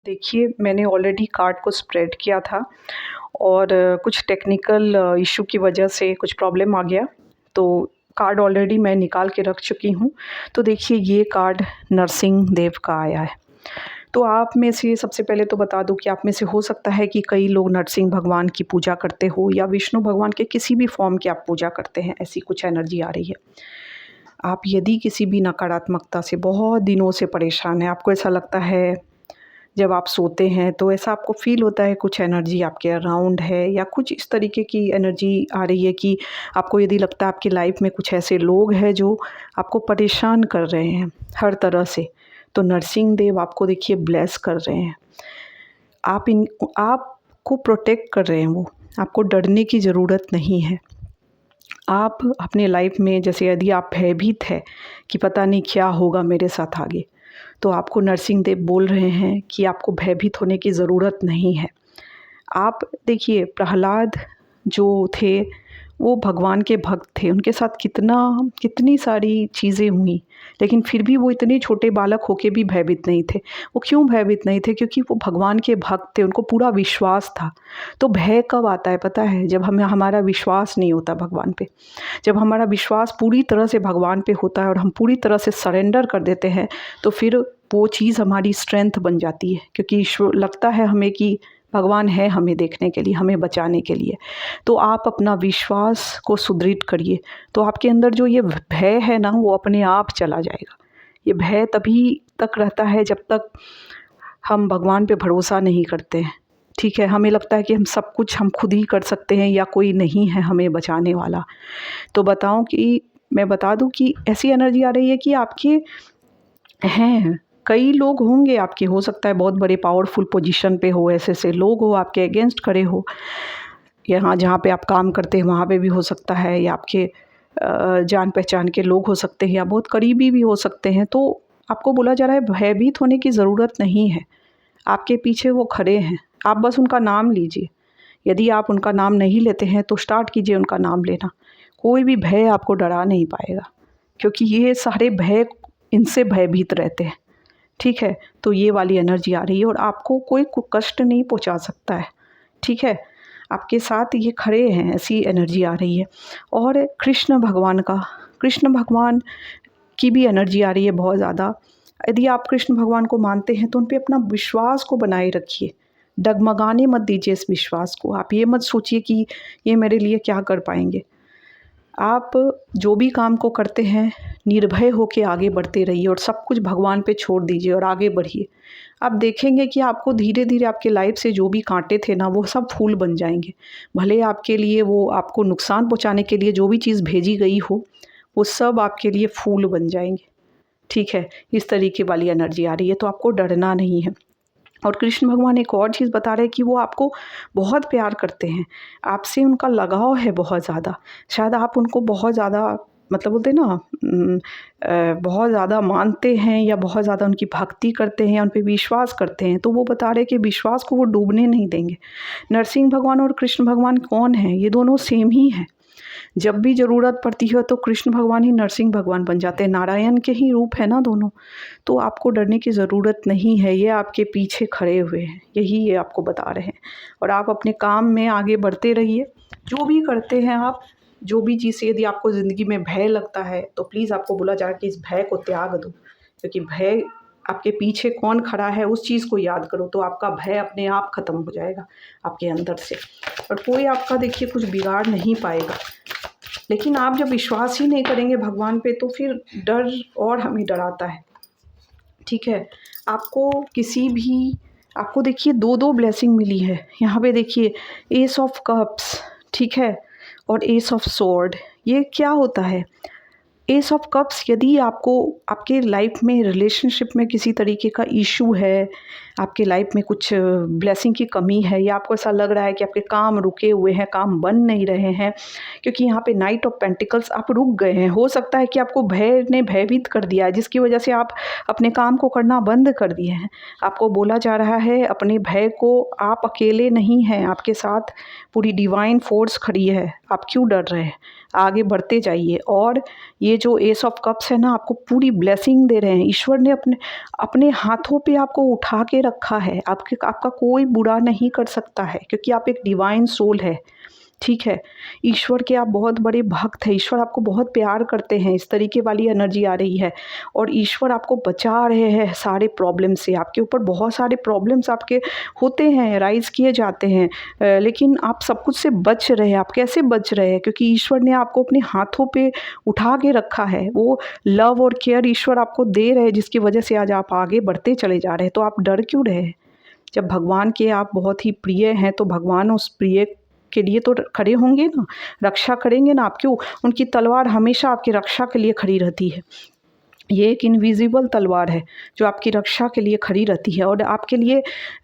देखिए, मैंने already card को स्प्रेड किया था और कुछ टेक्निकल इश्यू की वजह से कुछ प्रॉब्लम आ गया, तो कार्ड ऑलरेडी मैं निकाल के रख चुकी हूँ। तो देखिए ये कार्ड नरसिंह देव का आया है। तो आप में से सबसे पहले तो बता दूँ कि आप में से हो सकता है कि कई लोग नरसिंह भगवान की पूजा करते हो या विष्णु भगवान के किसी भी फ़ॉर्म की आप पूजा करते हैं, ऐसी कुछ एनर्जी आ रही है। आप यदि किसी भी नकारात्मकता से बहुत दिनों से परेशान हैं, आपको ऐसा लगता है जब आप सोते हैं तो ऐसा आपको फ़ील होता है कुछ एनर्जी आपके अराउंड है या कुछ इस तरीके की एनर्जी आ रही है कि आपको यदि लगता है आपकी लाइफ में कुछ ऐसे लोग हैं जो आपको परेशान कर रहे हैं हर तरह से, तो नरसिंह देव आपको देखिए ब्लेस कर रहे हैं। आपको प्रोटेक्ट कर रहे हैं वो, आपको डरने की ज़रूरत नहीं है। आप अपने लाइफ में जैसे यदि आप भयभीत है कि पता नहीं क्या होगा मेरे साथ आगे, तो आपको नरसिंह देव बोल रहे हैं कि आपको भयभीत होने की ज़रूरत नहीं है। आप देखिए प्रहलाद जो थे, वो भगवान के भक्त थे, उनके साथ कितनी सारी चीज़ें हुईं, लेकिन फिर भी वो इतने छोटे बालक होके भी भयभीत नहीं थे। वो क्यों भयभीत नहीं थे? क्योंकि वो भगवान के भक्त थे, उनको पूरा विश्वास था। तो भय कब आता है पता है? जब हमारा विश्वास नहीं होता भगवान पे। जब हमारा विश्वास पूरी तरह से भगवान पे होता है और हम पूरी तरह से सरेंडर कर देते हैं, तो फिर वो चीज़ हमारी स्ट्रेंथ बन जाती है, क्योंकि लगता है हमें कि भगवान है हमें देखने के लिए, हमें बचाने के लिए। तो आप अपना विश्वास को सुदृढ़ करिए, तो आपके अंदर जो ये भय है ना, वो अपने आप चला जाएगा। ये भय तभी तक रहता है जब तक हम भगवान पे भरोसा नहीं करते हैं, ठीक है? हमें लगता है कि हम सब कुछ हम खुद ही कर सकते हैं या कोई नहीं है हमें बचाने वाला। तो मैं बता दूँ कि ऐसी एनर्जी आ रही है कि आपके हैं, कई लोग होंगे आपके, हो सकता है बहुत बड़े पावरफुल पोजीशन पे हो, ऐसे-ऐसे लोग हो आपके अगेंस्ट खड़े हो। यहाँ जहाँ पे आप काम करते हैं वहाँ पे भी हो सकता है, या आपके जान-पहचान के लोग हो सकते हैं या बहुत करीबी भी हो सकते हैं। तो आपको बोला जा रहा है भयभीत होने की ज़रूरत नहीं है। आपके पीछे वो खड़े हैं, आप बस उनका नाम लीजिए। यदि आप उनका नाम नहीं लेते हैं तो स्टार्ट कीजिए उनका नाम लेना। कोई भी भय आपको डरा नहीं पाएगा, क्योंकि ये सारे भय इनसे भयभीत रहते हैं, ठीक है? तो ये वाली एनर्जी आ रही है और आपको कोई कष्ट नहीं पहुँचा सकता है, ठीक है? आपके साथ ये खड़े हैं, ऐसी एनर्जी आ रही है। और कृष्ण भगवान की भी एनर्जी आ रही है बहुत ज़्यादा। यदि आप कृष्ण भगवान को मानते हैं तो उन पे अपना विश्वास को बनाए रखिए। डगमगाने मत दीजिए इस विश्वास को। आप ये मत सोचिए कि ये मेरे लिए क्या कर पाएँगे। आप जो भी काम को करते हैं, निर्भय होके आगे बढ़ते रहिए और सब कुछ भगवान पे छोड़ दीजिए और आगे बढ़िए। आप देखेंगे कि आपको धीरे-धीरे आपके लाइफ से जो भी काँटे थे ना, वो सब फूल बन जाएँगे। भले आपके लिए वो आपको नुकसान पहुँचाने के लिए जो भी चीज़ भेजी गई हो, वो सब आपके लिए फूल बन जाएँगे, ठीक है? इस तरीके वाली एनर्जी आ रही है, तो आपको डरना नहीं है। और कृष्ण भगवान एक और चीज़ बता रहे हैं कि वो आपको बहुत प्यार करते हैं, आपसे उनका लगाव है बहुत ज़्यादा। शायद आप उनको बहुत ज़्यादा मतलब बोलते हैं ना बहुत ज़्यादा मानते हैं या बहुत ज़्यादा उनकी भक्ति करते हैं या उन पे विश्वास करते हैं, तो वो बता रहे हैं कि विश्वास को वो डूबने नहीं देंगे। नरसिंह भगवान और कृष्ण भगवान कौन हैं? ये दोनों सेम ही हैं। जब भी ज़रूरत पड़ती है तो कृष्ण भगवान ही नरसिंह भगवान बन जाते हैं, नारायण के ही रूप है ना दोनों। तो आपको डरने की ज़रूरत नहीं है, ये आपके पीछे खड़े हुए हैं, यही ये आपको बता रहे हैं। और आप अपने काम में आगे बढ़ते रहिए, जो भी करते हैं आप, जो भी चीज़ से यदि आपको ज़िंदगी में भय लगता है, तो प्लीज़ आपको बोला जा रहा है कि इस भय को त्याग दो, क्योंकि भय आपके पीछे कौन खड़ा है उस चीज़ को याद करो, तो आपका भय अपने आप ख़त्म हो जाएगा आपके अंदर से और कोई आपका देखिए कुछ बिगाड़ नहीं पाएगा। लेकिन आप जब विश्वास ही नहीं करेंगे भगवान पे, तो फिर डर और हमें डराता है, ठीक है? आपको देखिए 2-2 ब्लेसिंग मिली है। यहाँ पे देखिए एस ऑफ कप्स, ठीक है? और एस ऑफ स्वॉर्ड। ये क्या होता है? एस ऑफ कप्स, यदि आपको आपके लाइफ में रिलेशनशिप में किसी तरीके का इशू है, आपके लाइफ में कुछ ब्लेसिंग की कमी है या आपको ऐसा लग रहा है कि आपके काम रुके हुए हैं, काम बन नहीं रहे हैं, क्योंकि यहाँ पे नाइट ऑफ पेंटिकल्स आप रुक गए हैं। हो सकता है कि आपको भय ने भयभीत कर दिया है, जिसकी वजह से आप अपने काम को करना बंद कर दिए हैं। आपको बोला जा रहा है अपने भय को, आप अकेले नहीं हैं, आपके साथ पूरी डिवाइन फोर्स खड़ी है। आप क्यों डर रहे हैं? आगे बढ़ते जाइए। और ये जो एस ऑफ कप्स है ना, आपको पूरी ब्लेसिंग दे रहे हैं। ईश्वर ने अपने अपने हाथों पे आपको उठा के रखा है। आपका कोई बुरा नहीं कर सकता है, क्योंकि आप एक डिवाइन सोल है, ठीक है। ईश्वर के आप बहुत बड़े भक्त हैं, ईश्वर आपको बहुत प्यार करते हैं, इस तरीके वाली एनर्जी आ रही है। और ईश्वर आपको बचा रहे हैं सारे प्रॉब्लम से। आपके ऊपर बहुत सारे प्रॉब्लम्स आपके होते हैं, राइज किए जाते हैं, लेकिन आप सब कुछ से बच रहे हैं। आप कैसे बच रहे हैं? क्योंकि ईश्वर ने आपको अपने हाथों पे उठा के रखा है। वो लव और केयर ईश्वर आपको दे रहे हैं, जिसकी वजह से आज आप आगे बढ़ते चले जा रहे हैं। तो आप डर क्यों रहे हैं? जब भगवान के आप बहुत ही प्रिय हैं, तो भगवान उस प्रिय के लिए तो खड़े होंगे ना, रक्षा करेंगे ना। आप क्यों? उनकी तलवार हमेशा आपकी रक्षा के लिए खड़ी रहती है। ये एक इनविजिबल तलवार है जो आपकी रक्षा के लिए खड़ी रहती है, और आपके लिए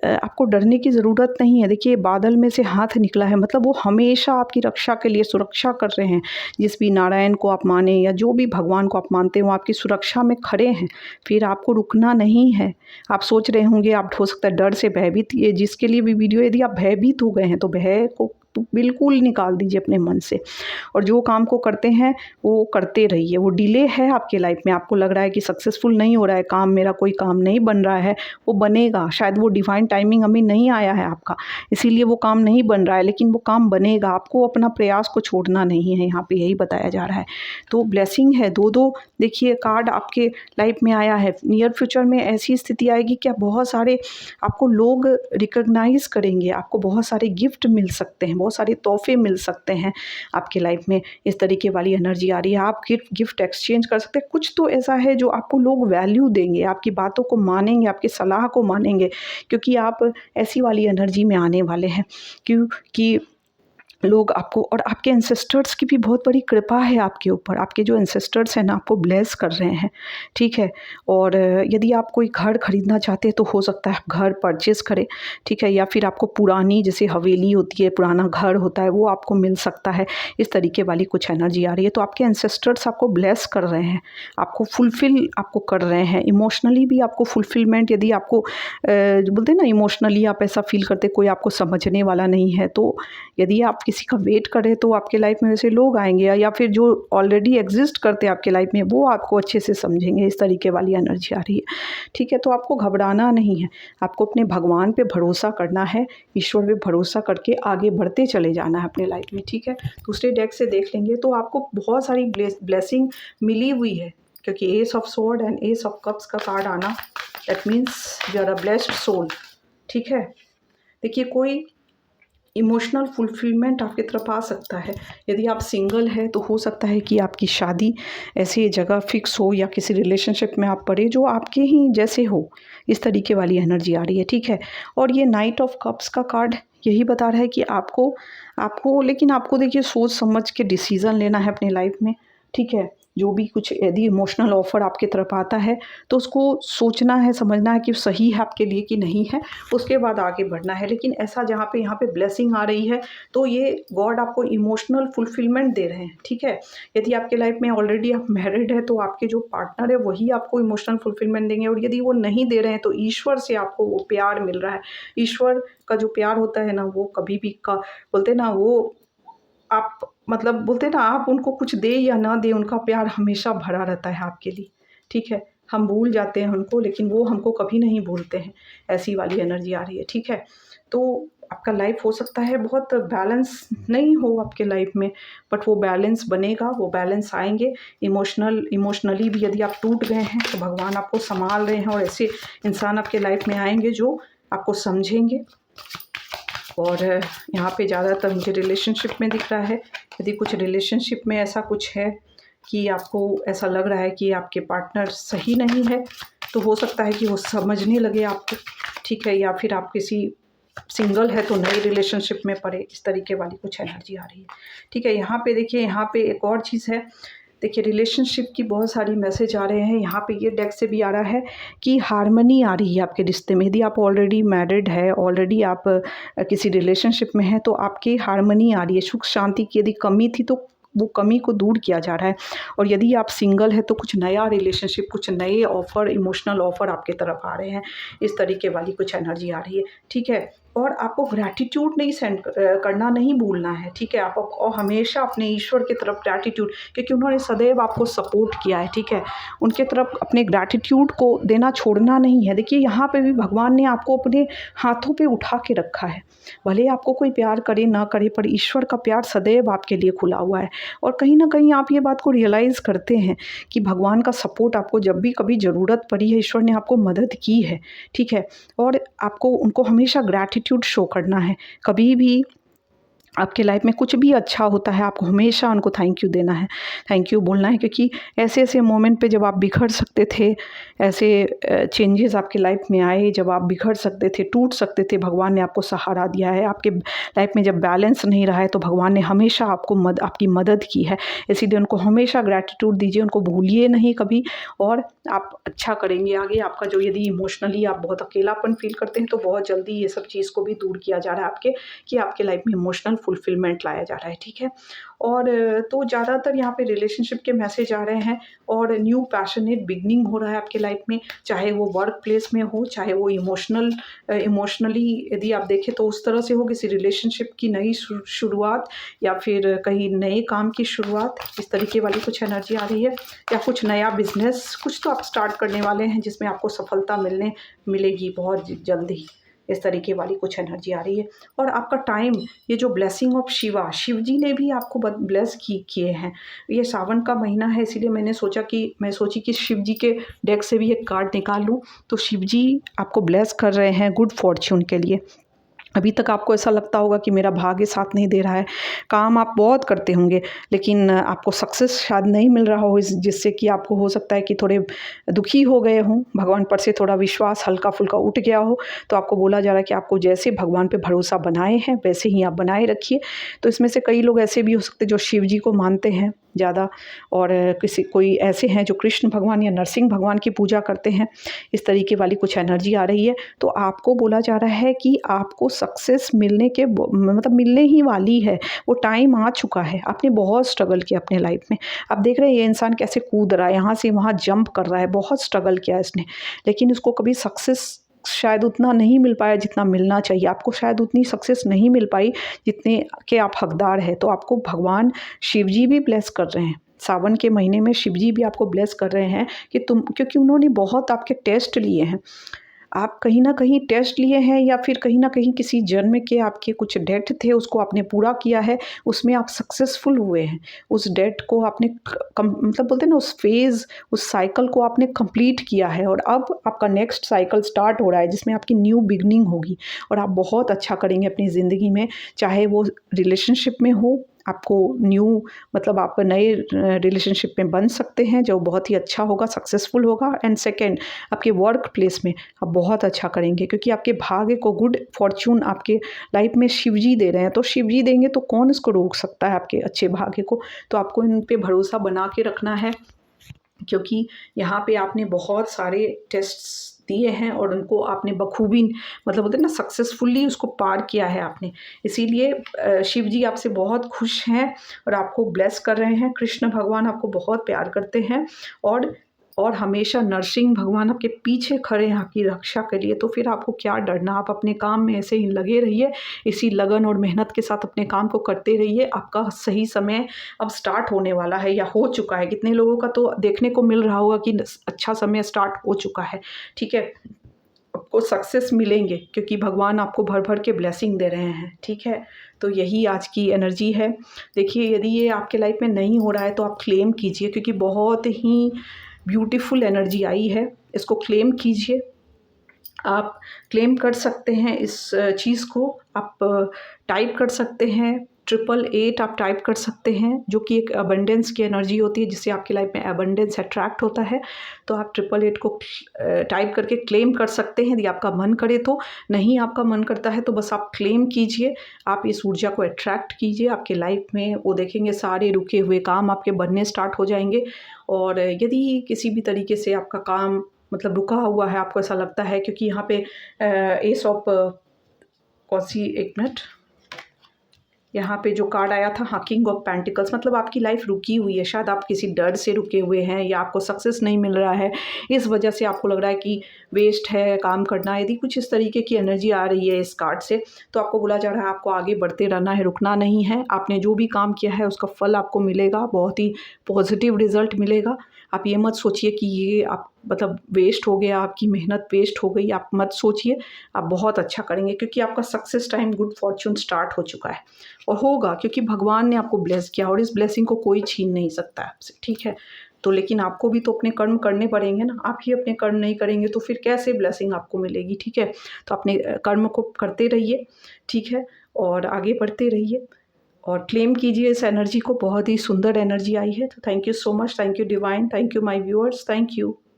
आपको डरने की ज़रूरत नहीं है। देखिए, बादल में से हाथ निकला है, मतलब वो हमेशा आपकी रक्षा के लिए सुरक्षा कर रहे हैं। जिस भी नारायण को आप माने या जो भी भगवान को आप मानते हैं, वो आपकी सुरक्षा में खड़े हैं। फिर आपको रुकना नहीं है। आप सोच रहे होंगे, आप हो सकता है डर से भयभीत, ये जिसके लिए भी वीडियो, यदि आप भयभीत हो गए हैं तो भय को तो बिल्कुल निकाल दीजिए अपने मन से, और जो काम को करते हैं वो करते रहिए। वो डिले है आपके लाइफ में, आपको लग रहा है कि सक्सेसफुल नहीं हो रहा है काम, मेरा कोई काम नहीं बन रहा है, वो बनेगा। शायद वो डिवाइन टाइमिंग अभी नहीं आया है आपका, इसीलिए वो काम नहीं बन रहा है, लेकिन वो काम बनेगा। आपको अपना प्रयास को छोड़ना नहीं है, यहाँ पे यही बताया जा रहा है। तो ब्लेसिंग है। दो देखिए कार्ड आपके लाइफ में आया है। नियर फ्यूचर में ऐसी स्थिति आएगी कि बहुत सारे आपको लोग रिकॉग्नाइज करेंगे, आपको बहुत सारे गिफ्ट मिल सकते हैं, बहुत सारे तोहफे मिल सकते हैं आपके लाइफ में। इस तरीके वाली एनर्जी आ रही है। आप गिफ्ट एक्सचेंज कर सकते हैं। कुछ तो ऐसा है जो आपको लोग वैल्यू देंगे, आपकी बातों को मानेंगे, आपकी सलाह को मानेंगे, क्योंकि आप ऐसी वाली एनर्जी में आने वाले हैं। क्योंकि लोग आपको, और आपके एंसेस्टर्स की भी बहुत बड़ी कृपा है आपके ऊपर। आपके जो एंसेस्टर्स हैं ना, आपको ब्लेस कर रहे हैं, ठीक है। और यदि आप कोई घर खरीदना चाहते हैं तो हो सकता है आप घर परचेस करें, ठीक है। या फिर आपको पुरानी, जैसे हवेली होती है, पुराना घर होता है, वो आपको मिल सकता है। इस तरीके वाली कुछ एनर्जी आ रही है। तो आपके एंसेस्टर्स आपको ब्लेस कर रहे हैं, आपको फुलफ़िल आपको कर रहे हैं। इमोशनली भी आपको फुलफ़िलमेंट, यदि आपको जो बोलते हैं ना, इमोशनली आप ऐसा फ़ील करते कोई आपको समझने वाला नहीं है, तो यदि आप किसी का वेट कर रहे हैं तो आपके लाइफ में वैसे लोग आएंगे, या फिर जो ऑलरेडी एग्जिस्ट करते हैं आपके लाइफ में, वो आपको अच्छे से समझेंगे। इस तरीके वाली एनर्जी आ रही है, ठीक है। तो आपको घबराना नहीं है, आपको अपने भगवान पे भरोसा करना है, ईश्वर पे भरोसा करके आगे बढ़ते चले जाना है अपने लाइफ में, ठीक है। दूसरे डेक से देख लेंगे तो आपको बहुत सारी ब्लेसिंग मिली हुई है, क्योंकि ace of sword and ace of cups का कार्ड आना, that means you are a blessed soul, ठीक है। देखिए, कोई इमोशनल फुलफिलमेंट आपकी तरफ आ सकता है। यदि आप सिंगल है तो हो सकता है कि आपकी शादी ऐसी जगह फिक्स हो, या किसी रिलेशनशिप में आप पड़े जो आपके ही जैसे हो। इस तरीके वाली एनर्जी आ रही है, ठीक है। और ये नाइट ऑफ कप्स का कार्ड यही बता रहा है कि आपको लेकिन आपको देखिए सोच समझ के डिसीज़न लेना है अपने लाइफ में, ठीक है। जो भी कुछ यदि इमोशनल ऑफ़र आपकी तरफ आता है तो उसको सोचना है, समझना है कि सही है आपके लिए कि नहीं है, उसके बाद आगे बढ़ना है। लेकिन ऐसा जहाँ पे यहाँ पे ब्लेसिंग आ रही है, तो ये गॉड आपको इमोशनल फुलफिलमेंट दे रहे हैं, ठीक है। यदि आपके लाइफ में ऑलरेडी आप मैरिड है तो आपके जो पार्टनर है वही आपको इमोशनल फुलफिलमेंट देंगे, और यदि वो नहीं दे रहे हैं तो ईश्वर से आपको वो प्यार मिल रहा है। ईश्वर का जो प्यार होता है ना, वो कभी भी का बोलते हैं ना, वो आप मतलब बोलते हैं ना, आप उनको कुछ दे या ना दे, उनका प्यार हमेशा भरा रहता है आपके लिए, ठीक है। हम भूल जाते हैं उनको, लेकिन वो हमको कभी नहीं भूलते हैं। ऐसी वाली एनर्जी आ रही है, ठीक है। तो आपका लाइफ हो सकता है बहुत बैलेंस नहीं हो आपके लाइफ में, बट वो बैलेंस बनेगा, वो बैलेंस आएंगे। इमोशनली भी यदि आप टूट गए हैं तो भगवान आपको संभाल रहे हैं, और ऐसे इंसान आपके लाइफ में आएंगे जो आपको समझेंगे। और यहाँ पे ज़्यादातर मुझे रिलेशनशिप में दिख रहा है। यदि कुछ रिलेशनशिप में ऐसा कुछ है कि आपको ऐसा लग रहा है कि आपके पार्टनर सही नहीं है, तो हो सकता है कि वो समझने लगे आपको, ठीक है। या फिर आप किसी सिंगल है तो नई रिलेशनशिप में पड़े, इस तरीके वाली कुछ एनर्जी आ रही है, ठीक है। यहाँ पे देखिए, यहाँ पे एक और चीज़ है। देखिए, रिलेशनशिप की बहुत सारी मैसेज आ रहे हैं। यहाँ पे ये डेक से भी आ रहा है कि हार्मनी आ रही है आपके रिश्ते में। यदि आप ऑलरेडी मैरिड है, ऑलरेडी आप किसी रिलेशनशिप में हैं, तो आपकी हार्मनी आ रही है। सुख शांति की यदि कमी थी तो वो कमी को दूर किया जा रहा है। और यदि आप सिंगल है तो कुछ नया रिलेशनशिप, कुछ नए ऑफ़र, इमोशनल ऑफ़र आपके तरफ आ रहे हैं। इस तरीके वाली कुछ एनर्जी आ रही है, ठीक है। और आपको ग्रैटिट्यूड नहीं सेंड करना नहीं भूलना है, ठीक है। आप और हमेशा अपने ईश्वर की तरफ ग्रैटिट्यूड, क्योंकि उन्होंने सदैव आपको सपोर्ट किया है, ठीक है। उनके तरफ अपने ग्रैटिट्यूड को देना छोड़ना नहीं है। देखिए यहाँ पे भी भगवान ने आपको अपने हाथों पे उठा के रखा है। भले आपको कोई प्यार करे ना करे, पर ईश्वर का प्यार सदैव आपके लिए खुला हुआ है। और कहीं ना कहीं आप ये बात को रियलाइज़ करते हैं कि भगवान का सपोर्ट आपको जब भी कभी ज़रूरत पड़ी है, ईश्वर ने आपको मदद की है, ठीक है। और आपको उनको हमेशा ग्रैटिट्यूड शो करना है। कभी भी आपके लाइफ में कुछ भी अच्छा होता है, आपको हमेशा उनको थैंक यू देना है, थैंक यू बोलना है, क्योंकि ऐसे ऐसे मोमेंट पे जब आप बिखर सकते थे, ऐसे चेंजेस आपकी लाइफ में आए जब आप बिखर सकते थे, टूट सकते थे, भगवान ने आपको सहारा दिया है। आपके लाइफ में जब बैलेंस नहीं रहा है तो भगवान ने हमेशा आपकी मदद की है। इसीलिए उनको हमेशा ग्रैटिट्यूड दीजिए, उनको भूलिए नहीं कभी, और आप अच्छा करेंगे आगे। आपका जो यदि इमोशनली आप बहुत अकेलापन फील करते हैं तो बहुत जल्दी ये सब चीज़ को भी दूर किया जा रहा है आपके, कि आपके लाइफ में इमोशनल फुलफिलमेंट लाया जा रहा है, ठीक है। और तो ज़्यादातर यहाँ पे रिलेशनशिप के मैसेज आ रहे हैं, और न्यू पैशनेट बिगनिंग हो रहा है आपके लाइफ में, चाहे वो वर्क प्लेस में हो, चाहे वो इमोशनली यदि आप देखें तो उस तरह से हो, किसी रिलेशनशिप की नई शुरुआत, या फिर कहीं नए काम की शुरुआत, इस तरीके वाली कुछ एनर्जी आ रही है। या कुछ नया बिजनेस कुछ तो आप स्टार्ट करने वाले हैं जिसमें आपको सफलता मिलेगी बहुत जल्दी, इस तरीके वाली कुछ एनर्जी आ रही है। और आपका टाइम, ये जो ब्लेसिंग ऑफ शिव जी ने भी आपको ब्लेस किए हैं। ये सावन का महीना है, इसीलिए मैं सोची कि शिव जी के डेक से भी एक कार्ड निकाल लूँ। तो शिव जी आपको ब्लेस कर रहे हैं गुड फॉर्च्यून के लिए। अभी तक आपको ऐसा लगता होगा कि मेरा भाग्य साथ नहीं दे रहा है, काम आप बहुत करते होंगे लेकिन आपको सक्सेस शायद नहीं मिल रहा हो, जिससे कि आपको हो सकता है कि थोड़े दुखी हो गए हों, भगवान पर से थोड़ा विश्वास हल्का फुल्का उठ गया हो। तो आपको बोला जा रहा है कि आपको जैसे भगवान पे भरोसा बनाए हैं वैसे ही आप बनाए रखिए। तो इसमें से कई लोग ऐसे भी हो सकते हैं जो शिव जी को मानते हैं ज़्यादा, और कोई ऐसे हैं जो कृष्ण भगवान या नरसिंह भगवान की पूजा करते हैं। इस तरीके वाली कुछ एनर्जी आ रही है। तो आपको बोला जा रहा है कि आपको सक्सेस मिलने ही वाली है, वो टाइम आ चुका है। आपने बहुत स्ट्रगल किया अपने लाइफ में, आप देख रहे हैं ये इंसान कैसे कूद रहा है, यहाँ से वहाँ जंप कर रहा है, बहुत स्ट्रगल किया इसने, लेकिन उसको कभी सक्सेस शायद उतना नहीं मिल पाया जितना मिलना चाहिए। आपको शायद उतनी सक्सेस नहीं मिल पाई जितने के आप हकदार हैं। तो आपको भगवान शिव जी भी ब्लेस कर रहे हैं, सावन के महीने में शिव जी भी आपको ब्लेस कर रहे हैं कि क्योंकि उन्होंने बहुत आपके टेस्ट लिए हैं। आप कहीं ना कहीं टेस्ट लिए हैं, या फिर कहीं ना कहीं किसी जन्म के आपके कुछ डेट थे उसको आपने पूरा किया है, उसमें आप सक्सेसफुल हुए हैं। उस डेट को आपने मतलब बोलते हैं ना, उस फेज़, उस साइकिल को आपने कंप्लीट किया है, और अब आपका नेक्स्ट साइकिल स्टार्ट हो रहा है जिसमें आपकी न्यू बिगनिंग होगी, और आप बहुत अच्छा करेंगे अपनी ज़िंदगी में। चाहे वो रिलेशनशिप में हो, आपको न्यू मतलब आप नए रिलेशनशिप में बन सकते हैं जो बहुत ही अच्छा होगा, सक्सेसफुल होगा। एंड सेकेंड, आपके वर्क प्लेस में आप बहुत अच्छा करेंगे, क्योंकि आपके भाग्य को गुड फॉर्च्यून आपके लाइफ में शिव जी दे रहे हैं। तो शिव जी देंगे तो कौन इसको रोक सकता है आपके अच्छे भाग्य को। तो आपको इन पे भरोसा बना के रखना है, क्योंकि यहाँ पे आपने बहुत सारे टेस्ट्स दिए हैं और उनको आपने बखूबी मतलब बोलते हैं ना, सक्सेसफुली उसको पार किया है आपने। इसीलिए शिव जी आपसे बहुत खुश हैं और आपको ब्लेस कर रहे हैं। कृष्ण भगवान आपको बहुत प्यार करते हैं, और हमेशा नरसिंह भगवान आपके पीछे खड़े हैं आपकी रक्षा के लिए। तो फिर आपको क्या डरना, आप अपने काम में ऐसे ही लगे रहिए, इसी लगन और मेहनत के साथ अपने काम को करते रहिए। आपका सही समय अब स्टार्ट होने वाला है या हो चुका है। कितने लोगों का तो देखने को मिल रहा होगा कि अच्छा समय स्टार्ट हो चुका है, ठीक है। आपको सक्सेस मिलेंगे क्योंकि भगवान आपको भर भर के ब्लेसिंग दे रहे हैं, ठीक है। तो यही आज की एनर्जी है। देखिए, यदि ये आपके लाइफ में नहीं हो रहा है तो आप क्लेम कीजिए, क्योंकि बहुत ही ब्यूटीफुल एनर्जी आई है। इसको क्लेम कीजिए, आप क्लेम कर सकते हैं इस चीज़ को। आप टाइप कर सकते हैं 888, आप टाइप कर सकते हैं, जो कि एक अबंडेंस की एनर्जी होती है जिससे आपकी लाइफ में अबंडेंस अट्रैक्ट होता है। तो आप 888 को टाइप करके क्लेम कर सकते हैं यदि आपका मन करे तो। नहीं आपका मन करता है तो बस आप क्लेम कीजिए, आप इस ऊर्जा को अट्रैक्ट कीजिए आपके लाइफ में। वो देखेंगे सारे रुके हुए काम आपके बनने स्टार्ट हो जाएंगे। और यदि किसी भी तरीके से आपका काम मतलब रुका हुआ है, आपको ऐसा लगता है, क्योंकि यहाँ पे एस ऑफ कौन सी, एक मिनट, यहाँ पे जो कार्ड आया था, हाँ, किंग ऑफ पेंटिकल्स, मतलब आपकी लाइफ रुकी हुई है, शायद आप किसी डर से रुके हुए हैं या आपको सक्सेस नहीं मिल रहा है, इस वजह से आपको लग रहा है कि वेस्ट है काम करना। यदि कुछ इस तरीके की एनर्जी आ रही है इस कार्ड से, तो आपको बोला जा रहा है आपको आगे बढ़ते रहना है, रुकना नहीं है। आपने जो भी काम किया है उसका फल आपको मिलेगा, बहुत ही पॉजिटिव रिजल्ट मिलेगा। आप ये मत सोचिए कि ये आप मतलब वेस्ट हो गया, आपकी मेहनत वेस्ट हो गई, आप मत सोचिए। आप बहुत अच्छा करेंगे क्योंकि आपका success time, good Fortune start हो चुका है और होगा, क्योंकि भगवान ने आपको ब्लेस किया और इस ब्लेसिंग को कोई छीन नहीं सकता है आपसे, ठीक है। तो लेकिन आपको भी तो अपने कर्म करने पड़ेंगे ना, आप ही अपने कर्म नहीं करेंगे तो फिर कैसे ब्लेसिंग आपको मिलेगी, ठीक है। तो अपने कर्म को करते रहिए, ठीक है, और आगे बढ़ते रहिए और क्लेम कीजिए इस एनर्जी को। बहुत ही सुंदर एनर्जी आई है। तो thank you so much, thank you divine, thank you my viewers, thank you.